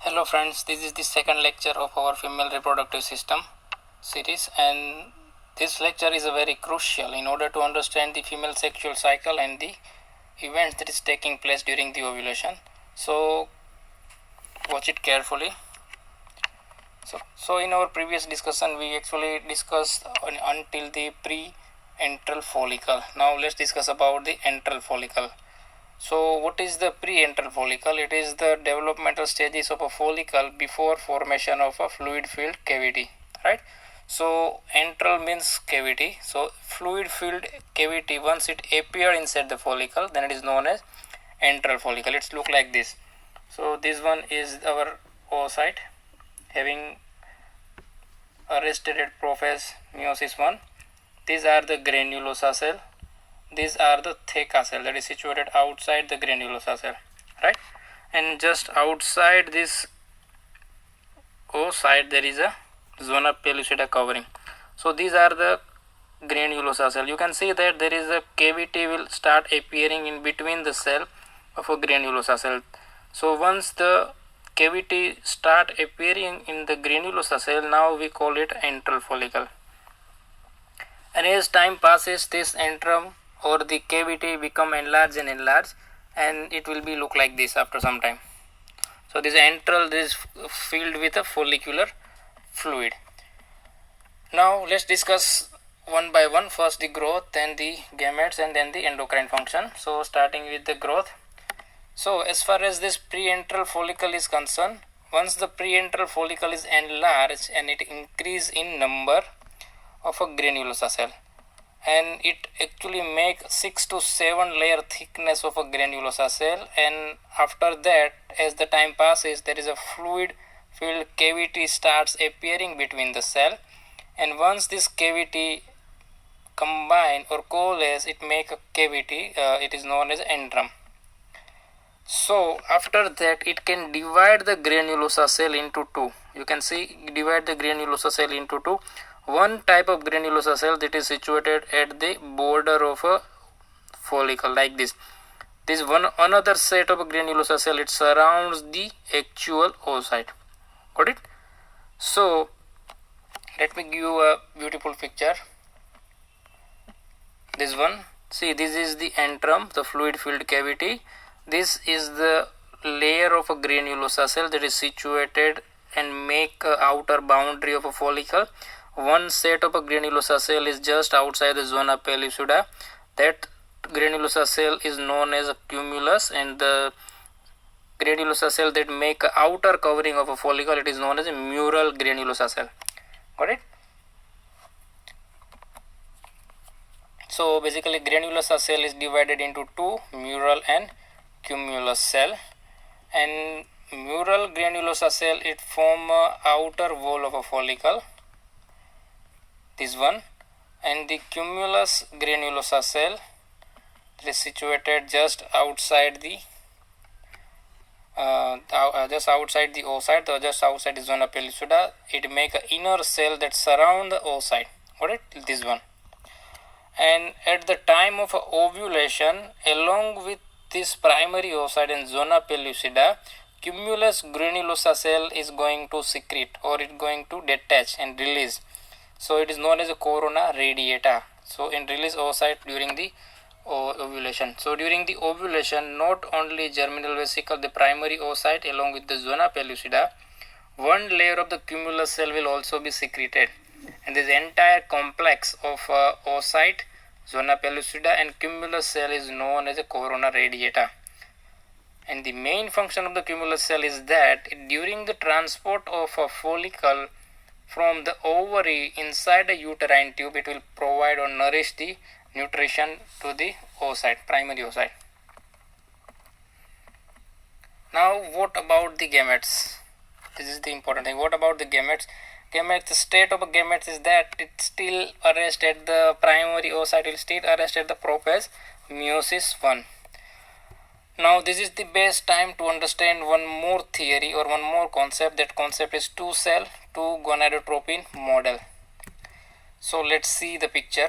Hello friends, this is the second lecture of our female reproductive system series, and this lecture is very crucial in order to understand the female sexual cycle and the events that is taking place during the ovulation. So watch it carefully. So in our previous discussion we actually discussed until the pre-antral follicle. Now let's discuss about the antral follicle. So what is the pre-antral follicle? It is the developmental stages of a follicle before formation of a fluid filled cavity, right? So antral means cavity. So fluid filled cavity, once it appears inside the follicle, then it is known as antral follicle. It's look like this. So this one is our oocyte having arrested prophase meiosis 1. These are the granulosa cell. These are the theca cell that is situated outside the granulosa cell, right? And just outside this oocyte there is a zona pellucida covering. So these are the granulosa cell. You can see that there is a cavity will start appearing in between the cell of a granulosa cell. So once the cavity start appearing in the granulosa cell, now we call it antral follicle. And as time passes, this antrum or the cavity become enlarged, and it will be look like this after some time. So this antral is filled with a follicular fluid. Now let's discuss one by one. First the growth, then the gametes, and then the endocrine function. So starting with the growth. So as far as this pre-antral follicle is concerned, once the pre-antral follicle is enlarged and it increase in number of a granulosa cell, and it actually make 6 to 7 layer thickness of a granulosa cell, and after that as the time passes there is a fluid filled cavity starts appearing between the cell, and once this cavity combine or coalesce, it make a cavity, it is known as antrum. So after that it can divide the granulosa cell into two. You can see divide the granulosa cell into two. One type of granulosa cell that is situated at the border of a follicle like this. This one another set of a granulosa cell, it surrounds the actual oocyte. Got it? So let me give you a beautiful picture. This one, see, this is the antrum, the fluid filled cavity. This is the layer of a granulosa cell that is situated and make a outer boundary of a follicle. One set of a granulosa cell is just outside the zona pellucida. That granulosa cell is known as a cumulus, and the granulosa cell that make a outer covering of a follicle, it is known as a mural granulosa cell. Got it? So basically granulosa cell is divided into two, mural and cumulus cell, and mural granulosa cell it form a outer wall of a follicle, this one, and the cumulus granulosa cell is situated just outside the oocyte, or just outside the zona pellucida. It make an inner cell that surround the oocyte. Got it? This one. And at the time of ovulation, along with this primary oocyte and zona pellucida, cumulus granulosa cell is going to secrete, or it going to detach and release. So it is known as a corona radiata. So in release oocyte during the ovulation. So during the ovulation, not only germinal vesicle, the primary oocyte along with the zona pellucida, one layer of the cumulus cell will also be secreted, and this entire complex of oocyte, zona pellucida and cumulus cell is known as a corona radiata. And the main function of the cumulus cell is that during the transport of a follicle from the ovary inside the uterine tube, it will provide or nourish the nutrition to the oocyte, primary oocyte. Now what about the gametes? This is the important thing. What about the gametes? Gametes, the state of a gametes is that it still arrests at the primary oocyte, will still arrest at the prophase meiosis 1. Now this is the best time to understand one more theory or one more concept. That concept is two cell, two gonadotropin model. So let's see the picture.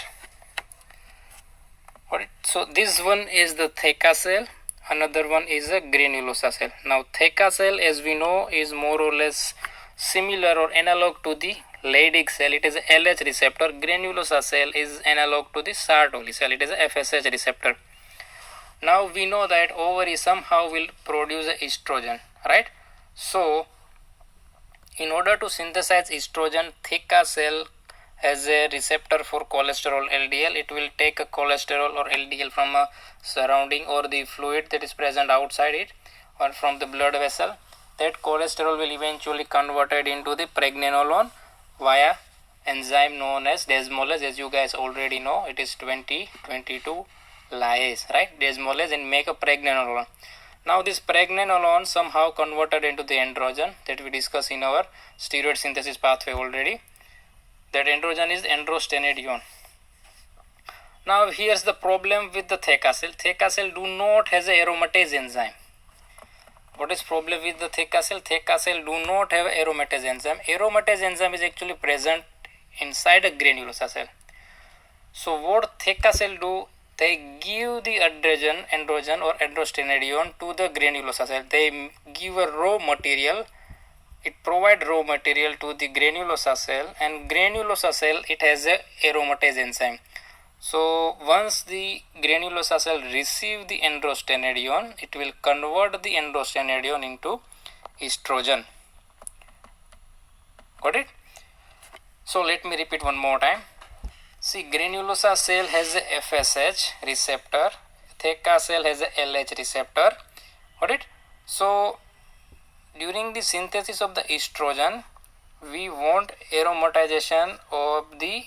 Alright, so this one is the theca cell, another one is a granulosa cell. Now theca cell, as we know, is more or less similar or analog to the Leydig cell. It is a LH receptor. Granulosa cell is analog to the Sartori cell. It is a FSH receptor. Now we know that ovary somehow will produce estrogen, right? So in order to synthesize estrogen, theca cell has a receptor for cholesterol LDL. It will take a cholesterol or LDL from a surrounding or the fluid that is present outside it or from the blood vessel. That cholesterol will eventually converted into the pregnenolone via enzyme known as desmolase. As you guys already know, it is 2022 lyase, right? Desmolase, and make a pregnenolone. Now this pregnenolone somehow converted into the androgen that we discussed in our steroid synthesis pathway already. That androgen is androstenedione. Now here's the problem with the theca cell. Theca cell do not has a aromatase enzyme. What is problem with the theca cell? Theca cell do not have aromatase enzyme. Aromatase enzyme is actually present inside a granulosa cell. So what theca cell do? They give the androgen or androstenedione to the granulosa cell. They give a raw material. It provide raw material to the granulosa cell, and granulosa cell, it has a aromatase enzyme. So once the granulosa cell receive the androstenedione, it will convert the androstenedione into estrogen. Got it? So let me repeat one more time. See, granulosa cell has a FSH receptor, theca cell has a LH receptor. Got it? So during the synthesis of the estrogen, we want aromatization of the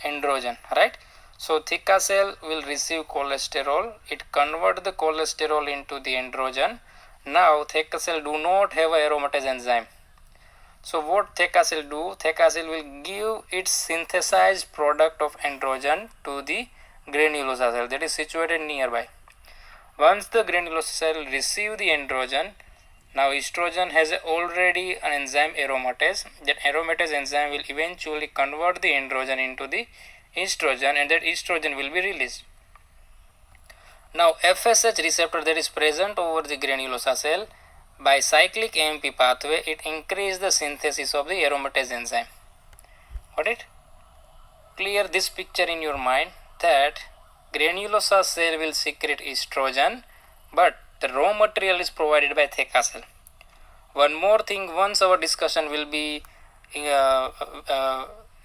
androgen, right? So theca cell will receive cholesterol. It convert the cholesterol into the androgen. Now theca cell do not have a aromatase enzyme. So what theca cell do? Theca cell will give its synthesized product of androgen to the granulosa cell that is situated nearby. Once the granulosa cell receive the androgen, now estrogen has already an enzyme aromatase. That aromatase enzyme will eventually convert the androgen into the estrogen, and that estrogen will be released. Now FSH receptor that is present over the granulosa cell, by cyclic AMP pathway, it increases the synthesis of the aromatase enzyme. Got it? Clear this picture in your mind that granulosa cell will secrete estrogen, but the raw material is provided by theca cell. One more thing, once our discussion will be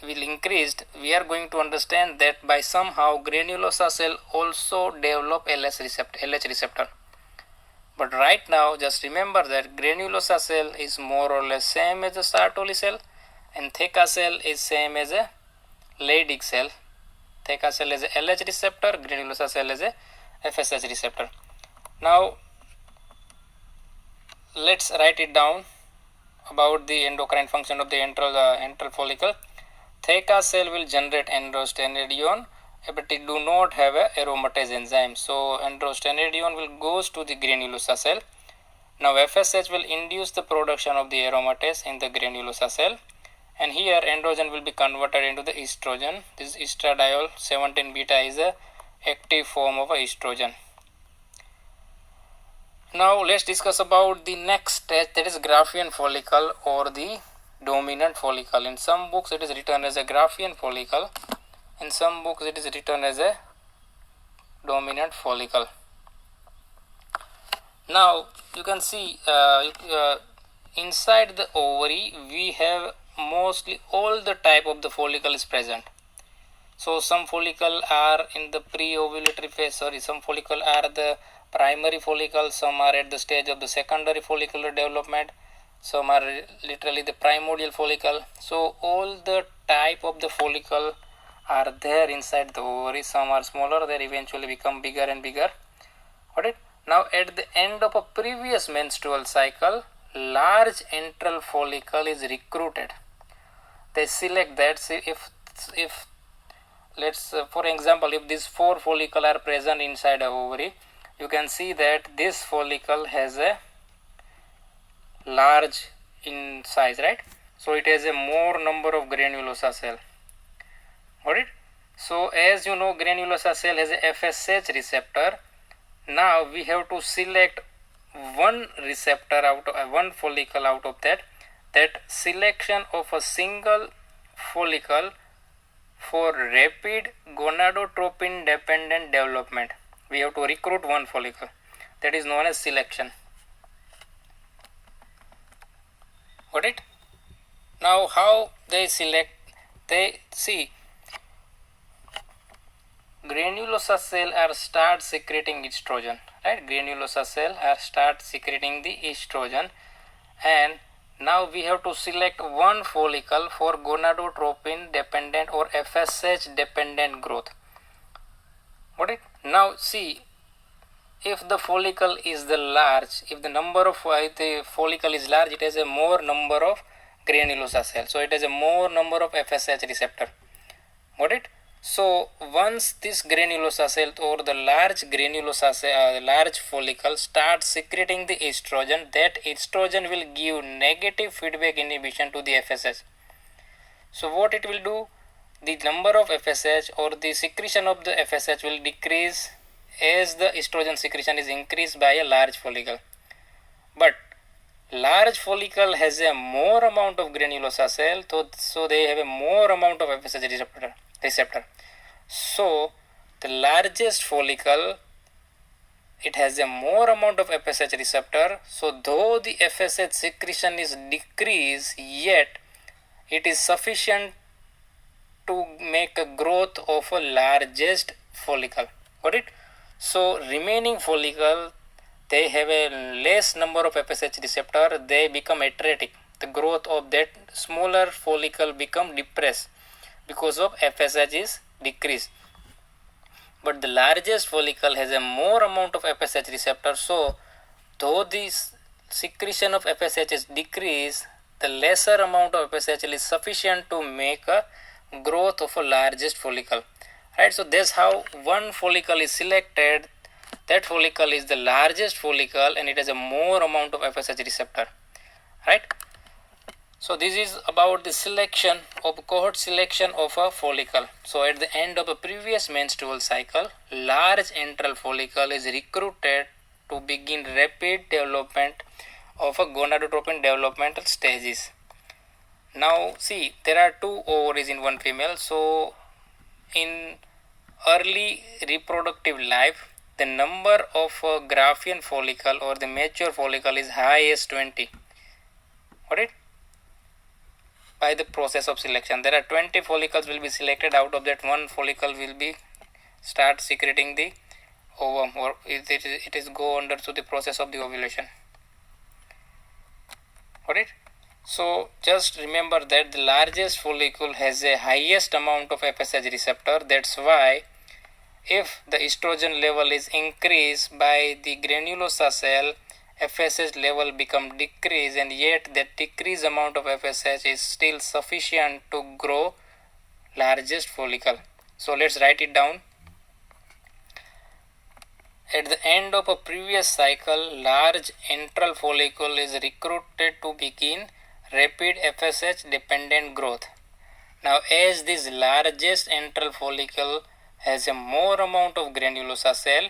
increased, we are going to understand that by somehow granulosa cell also develop LH receptor. But right now, just remember that granulosa cell is more or less same as a Sartori cell, and theca cell is same as a Leydig cell. Theca cell is a LH receptor, granulosa cell is a FSH receptor. Now let's write it down about the endocrine function of the antral follicle. Theca cell will generate androstenedione, but it do not have a aromatase enzyme. So androstenedione will goes to the granulosa cell. Now FSH will induce the production of the aromatase in the granulosa cell, and here androgen will be converted into the estrogen. This estradiol 17 beta is a active form of a estrogen. Now let's discuss about the next stage, that is Graafian follicle or the dominant follicle. In some books it is written as a Graafian follicle. In some books it is written as a dominant follicle. Now you can see inside the ovary we have mostly all the type of the follicle is present. So some follicle are in the pre-ovulatory phase, some follicle are the primary follicle, some are at the stage of the secondary follicular development, some are literally the primordial follicle. So all the type of the follicle are there inside the ovary. Some are smaller, they eventually become bigger and bigger. Got it? Now at the end of a previous menstrual cycle, large antral follicle is recruited. They select that. See, if let's for example, if these 4 follicles are present inside a ovary, you can see that this follicle has a large in size, right? So it has a more number of granulosa cell. Got it? So as you know, granulosa cell has a FSH receptor. now we have to select one receptor out of one follicle out of that. That selection of a single follicle for rapid gonadotropin dependent development, we have to recruit one follicle, that is known as selection. Got it? Now how they select? They see granulosa cell are start secreting estrogen, right? Granulosa cell are start secreting the estrogen, and now we have to select one follicle for gonadotropin dependent or FSH dependent growth. Got it? Now see, if the follicle is the large, if the number of the follicle is large, it has a more number of granulosa cell, so it has a more number of FSH receptor. Got it? So once this granulosa cell or the large granulosa cell, large follicle starts secreting the estrogen, that estrogen will give negative feedback inhibition to the FSH. So what it will do? The number of FSH or the secretion of the FSH will decrease as the estrogen secretion is increased by a large follicle. But large follicle has a more amount of granulosa cell, so they have a more amount of FSH receptor. So the largest follicle, it has a more amount of FSH receptor. So though the FSH secretion is decreased, yet it is sufficient to make a growth of a largest follicle. Got it? So remaining follicle, they have a less number of FSH receptor, they become atretic. The growth of that smaller follicle become depressed because of FSH is decreased. But the largest follicle has a more amount of FSH receptor, so though this secretion of FSH is decreased, the lesser amount of FSH is sufficient to make a growth of a largest follicle. Right, so that's how one follicle is selected. That follicle is the largest follicle and it has a more amount of FSH receptor. Right. So this is about the selection of cohort selection of a follicle. So at the end of a previous menstrual cycle, large antral follicle is recruited to begin rapid development of a gonadotropin developmental stages. Now see, there are two ovaries in one female. So in early reproductive life, the number of Graafian follicle or the mature follicle is high as 20. Got it? By the process of selection, there are 20 follicles will be selected. Out of that, one follicle will be start secreting the ovum, or it is go under to the process of the ovulation. Got it? So just remember that the largest follicle has a highest amount of FSH receptor. That's why if the estrogen level is increased by the granulosa cell, FSH level become decreased, and yet that decreased amount of FSH is still sufficient to grow largest follicle. So let's write it down. At the end of a previous cycle, large antral follicle is recruited to begin rapid FSH dependent growth. Now as this largest antral follicle has a more amount of granulosa cell,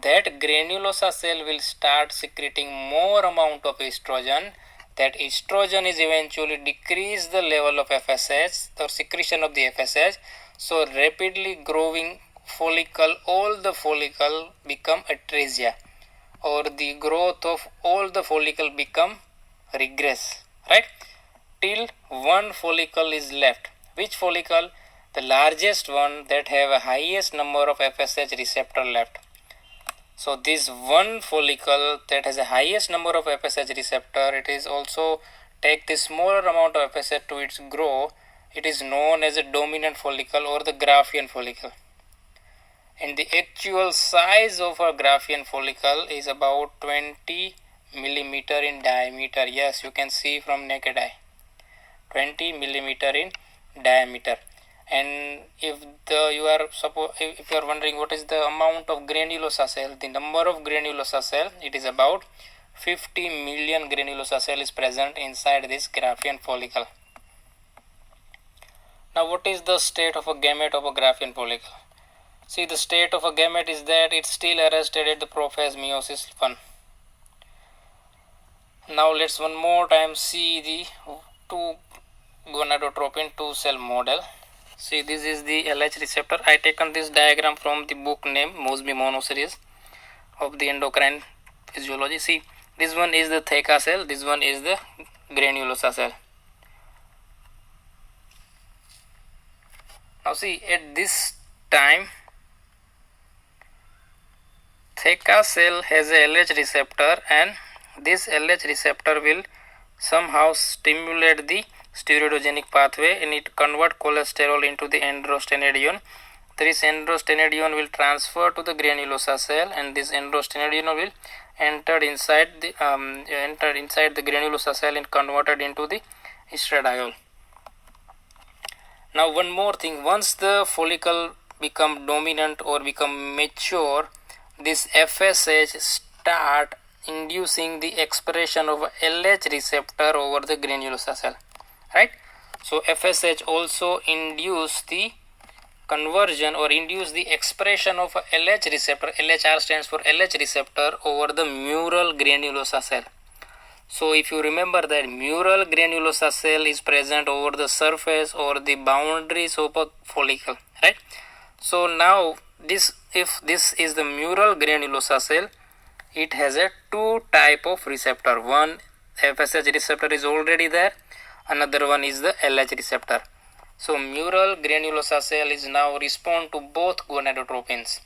that granulosa cell will start secreting more amount of estrogen. That estrogen is eventually decrease the level of FSH or secretion of the FSH. So rapidly growing follicle, all the follicle become atresia, or the growth of all the follicle become regress, right? Till one follicle is left. Which follicle? The largest one that have a highest number of FSH receptor left. So this one follicle that has the highest number of FSH receptor, it is also take the smaller amount of FSH to its grow. It is known as a dominant follicle or the Graafian follicle. And the actual size of a Graafian follicle is about 20 millimeter in diameter. Yes, you can see from naked eye. 20 millimeter in diameter. And if you are wondering what is the amount of granulosa cell, the number of granulosa cell, it is about 50 million granulosa cell is present inside this Graafian follicle. Now what is the state of a gamete of a Graafian follicle? See, the state of a gamete is that it's still arrested at the prophase meiosis 1. Now let's one more time see the two gonadotropin 2 cell model. See, this is the LH receptor. I taken this diagram from the book name Mosby monoseries of the endocrine physiology. See, this one is the theca cell, this one is the granulosa cell. Now see, at this time theca cell has a LH receptor, and this LH receptor will somehow stimulate the steroidogenic pathway, and it convert cholesterol into the androstenedione. This androstenedione will transfer to the granulosa cell, and this androstenedione will enter inside the granulosa cell and converted into the estradiol. Now one more thing, once the follicle become dominant or become mature, this FSH start inducing the expression of LH receptor over the granulosa cell, right? So FSH also induce the conversion or induce the expression of a LH receptor. LHR stands for LH receptor over the mural granulosa cell. So if you remember that mural granulosa cell is present over the surface or the boundaries of a follicle, right? So now if this is the mural granulosa cell, it has a two type of receptor. One FSH receptor is already there, another one is the LH receptor. So mural granulosa cell is now respond to both gonadotropins.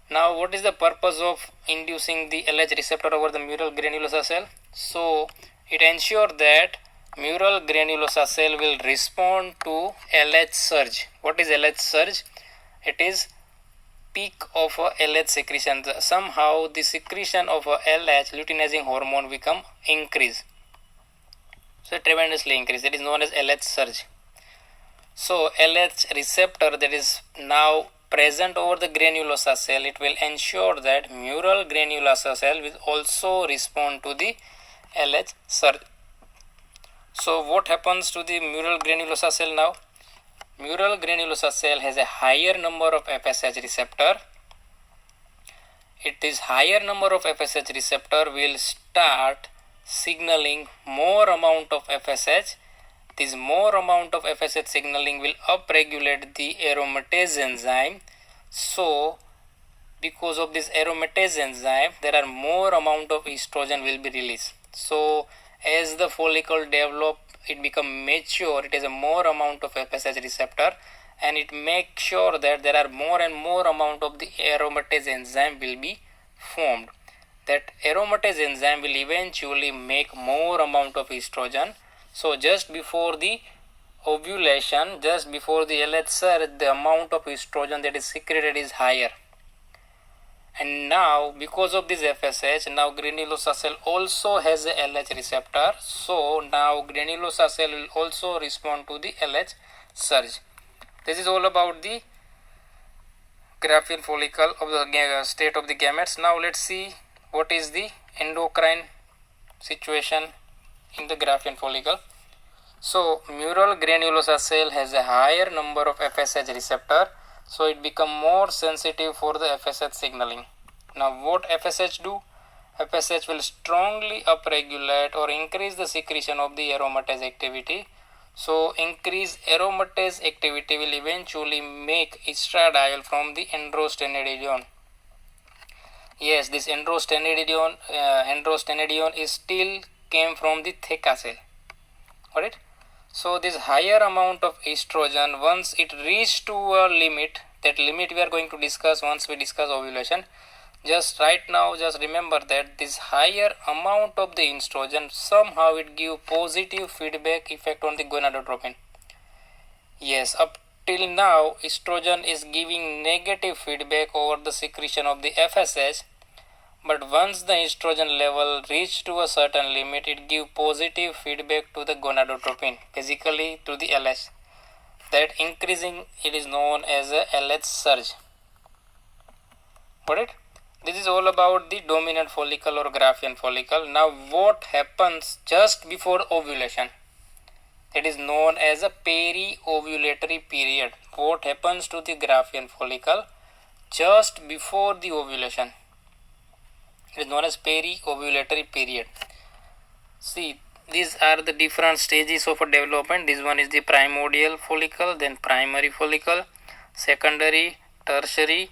Now what is the purpose of inducing the LH receptor over the mural granulosa cell? So it ensures that mural granulosa cell will respond to LH surge. What is LH surge? It is peak of a LH secretion. Somehow the secretion of a LH luteinizing hormone become increase. So tremendously increase. That is known as LH surge. So LH receptor that is now present over the granulosa cell, it will ensure that mural granulosa cell will also respond to the LH surge. So what happens to the mural granulosa cell now? Mural granulosa cell has a higher number of FSH receptor. This higher number of FSH receptor will start signaling more amount of FSH. This more amount of FSH signaling will upregulate the aromatase enzyme. So because of this aromatase enzyme, there are more amount of estrogen will be released. So as the follicle develop, it become mature, it has a more amount of FSH receptor, and it makes sure that there are more and more amount of the aromatase enzyme will be formed. That aromatase enzyme will eventually make more amount of estrogen. So just before the ovulation, just before the LH surge, the amount of estrogen that is secreted is higher. And now because of this FSH, now granulosa cell also has a LH receptor. So now granulosa cell will also respond to the LH surge. This is all about the Graafian follicle of the state of the gametes. Now let's see what is the endocrine situation in the Graafian follicle. So mural granulosa cell has a higher number of FSH receptor, so it become more sensitive for the FSH signaling. Now what FSH do? FSH will strongly upregulate or increase the secretion of the aromatase activity. So increased aromatase activity will eventually make estradiol from the androstenedione. Yes, this androstenedione is still came from the theca cell. Alright. So this higher amount of estrogen, once it reaches to a limit, that limit we are going to discuss once we discuss ovulation. Just right now, just remember that this higher amount of the estrogen, somehow it give positive feedback effect on the gonadotropin. Yes, up till now estrogen is giving negative feedback over the secretion of the FSH. But once the estrogen level reach to a certain limit, it give positive feedback to the gonadotropin, basically to the LH. That increasing, it is known as a LH surge. Got it? This is all about the dominant follicle or Graafian follicle. Now what happens just before ovulation? that is known as a peri-ovulatory period. What happens to the Graafian follicle just before the ovulation? It is known as peri-ovulatory period. See, these are the different stages of a development. This one is the primordial follicle, then primary follicle, secondary, tertiary,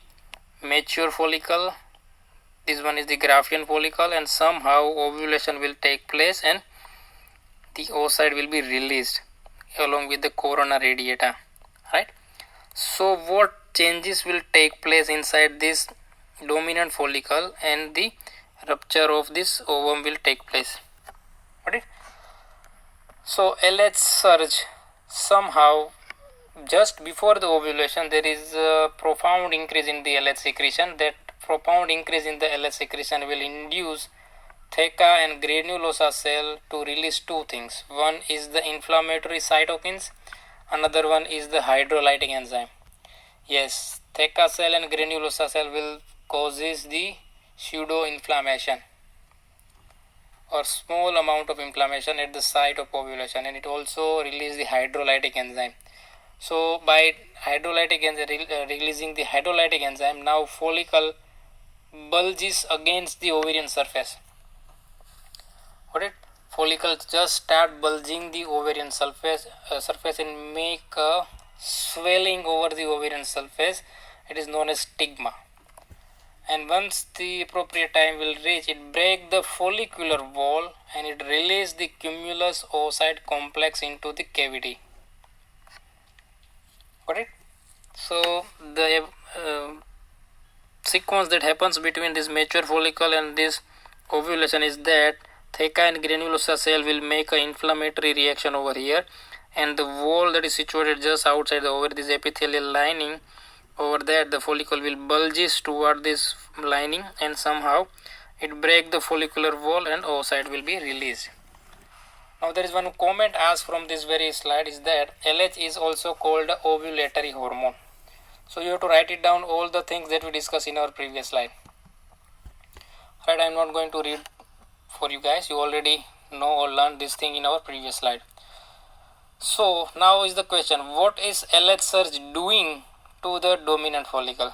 mature follicle. This one is the Graafian follicle, and somehow ovulation will take place and the oocyte will be released along with the corona radiata, right? So what changes will take place inside this dominant follicle and the rupture of this ovum will take place. Right? So LH surge, somehow just before the ovulation there is a profound increase in the LH secretion. That profound increase in the LH secretion will induce theca and granulosa cell to release two things. One is the inflammatory cytokines, another one is the hydrolytic enzyme. Yes, theca cell and granulosa cell will causes the pseudo inflammation or small amount of inflammation at the site of ovulation, and it also releases the hydrolytic enzyme. So by releasing the hydrolytic enzyme, now follicle bulges against the ovarian surface. Got it? Follicle just start bulging the ovarian surface and make a swelling over the ovarian surface. It is known as stigma. And once the appropriate time will reach, it break the follicular wall and it release the cumulus oocyte complex into the cavity. Got it? So the sequence that happens between this mature follicle and this ovulation is that theca and granulosa cell will make an inflammatory reaction over here, and the wall that is situated just outside the ovary, this epithelial lining, over that the follicle will bulges toward this lining and somehow it break the follicular wall and oocyte will be released. Now there is one comment asked from this very slide is that LH is also called a ovulatory hormone. So you have to write it down, all the things that we discussed in our previous slide. Right, I am not going to read for you guys. You already know or learned this thing in our previous slide. So now is the question, what is LH surge doing to the dominant follicle?